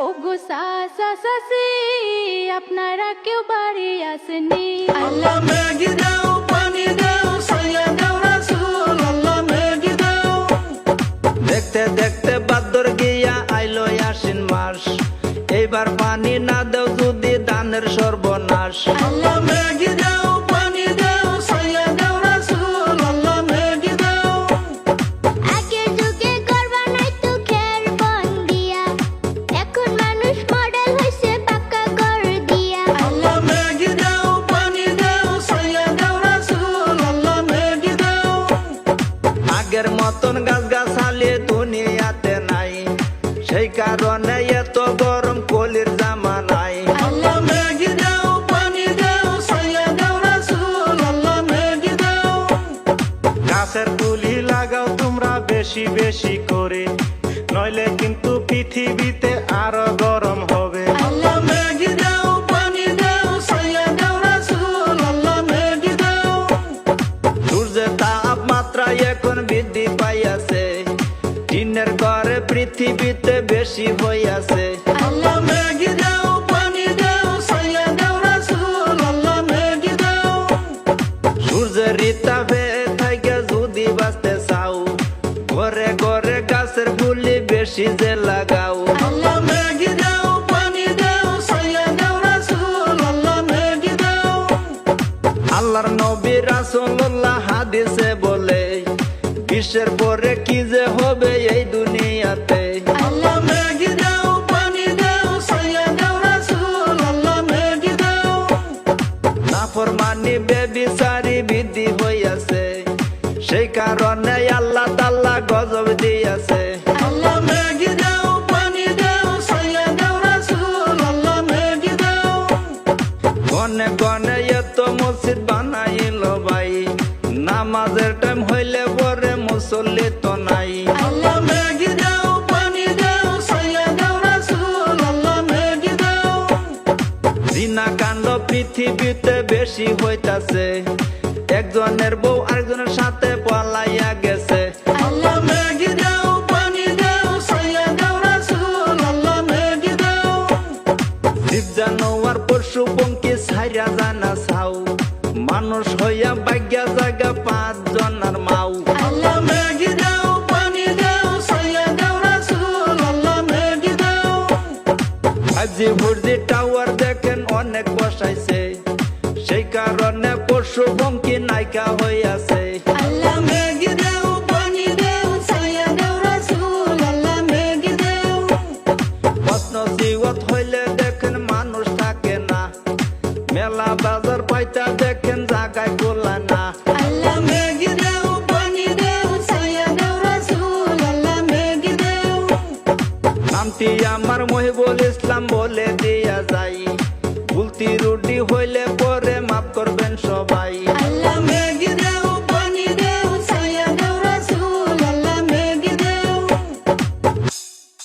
ওগো সাসা সাসি আপনারা কেউ বাড়ি আসেনি। আল্লাহ মেঘি দাও, পানি দাও, ছায়া দাও রাসূল, আল্লাহ মেঘি দাও। দেখতে দেখতে বাদর গিয়া আইলো আশ্বিন মাস, এইবার পানি না দাও যদি দানের সর্বনাশ। আল্লাহ মেঘি দাও, পানি দাও, ছায়া দাও রাসূল, আল্লাহ মেঘি দাও। আগের যুগে করবা নাই তো খের বন দিয়া, এখন মানুষ মডেল হইছে পাকা ঘর দিয়া। আল্লাহ মেঘি দাও, পানি দাও, ছায়া দাও রাসূল, আল্লাহ মেঘি দাও। আগের মতন গাছ গাছালি দুনিয়াতে নাই, সেই কারণে এত গরম কলির জামানায়। আল্লাহ মেঘি দাও, পানি দাও, ছায়া দাও রাসূল, আল্লাহ মেঘি দাও। গাছের তুলি লাগাও তোমরা বেশি বেশি করে, নইলে কিন্তু পৃথিবীতে আরো গরম হবে। আল্লাহ মেঘি দাও, পানি দাও, ছায়া দাও রাসূল, আল্লাহ মেঘি দাও। সূর্যের তাপমাত্রা এখন বৃদ্ধি পাইয়াছে, দিনের ঘরে পৃথিবীতে বেশি হইয়াছে। আল্লাহ মেঘি দাও, পানি দাও, ছায়া দাও রাসূল, আল্লাহ মেঘি দাও। সূর্যের তাপে থেকে যদি বাঁচতে চাও, ঘরে ঘরে গাছের ফুলি বেশি যে লাগাও। আল্লাহ মেঘি দাও, পানি দাও, ছায়া দাও রাসূল, আল্লাহ মেঘি দাও। আল্লাহর নবী রাসূলুল্লাহ হাদিসে বলে, বিশ্বের পরে কি যে হবে এই দুনিয়াতে। আল্লাহ মেঘি দাও, পানি দাও, ছায়া দাও রাসূল, আল্লাহ মেঘি দাও। নাফরমানি বেবিচারি বৃদ্ধি হইয়াছে, সেই কারণে আল্লাহ তাআলা গজব দিয়াছে। আল্লাহ মেঘি দাও, পানি দাও, ছায়া দাও রাসূল, আল্লাহ মেঘি দাও। গনে গনে এত মসজিদ বানাইল ভাই, নামাজের টাইম হইলে পরে মুসল্লি তো নাই। আল্লাহ মেঘি দাও, পানি দাও, ছায়া দাও রাসূল, আল্লাহ মেঘি দাও। জিনা কাণ্ড পৃথিবীতে বেশি হইতাছে, একজনের বউ আরেকজনের সাথে পলাইয়া গেছে। আল্লাহ মেঘি দাও, পানি দাও, ছায়া দাও রাসূল, আল্লাহ মেঘি দাও। জীব জানোয়ার পশু পঙ্খী ছাইরা জানা ছাও, মানুষ হইয়া ভাগ্যা জায়গা 5 জনের মাও। আল্লাহ মেঘি দাও, পানি দাও, ছায়া দাও রাসূল, আল্লাহ মেঘি দাও। 5G 4G টাওয়ার দেখেন অনেক বসাইছে, সেই কারণে পশু পঙ্খী নাইকা হইয়াছে। আল্লাহ মেঘি দাও, পানি দাও, ছায়া দাও রাসূল, আল্লাহ মেঘি দাও। প্রশ্ন জীবত হইলে দেখেন মানুষ থাকে না, মেলা বাজার পাইতা দেখেন জায়গায় গোলা না। আল্লাহ মেঘি দাও, পানি দাও, ছায়া দাও রাসূল, আল্লাহ মেঘি দাও। নামটি আমার মহিবুল ইসলাম বলে দিয়া যাই, ভুল ত্রুটি হইলে পরে মাফ করবেন সবাই।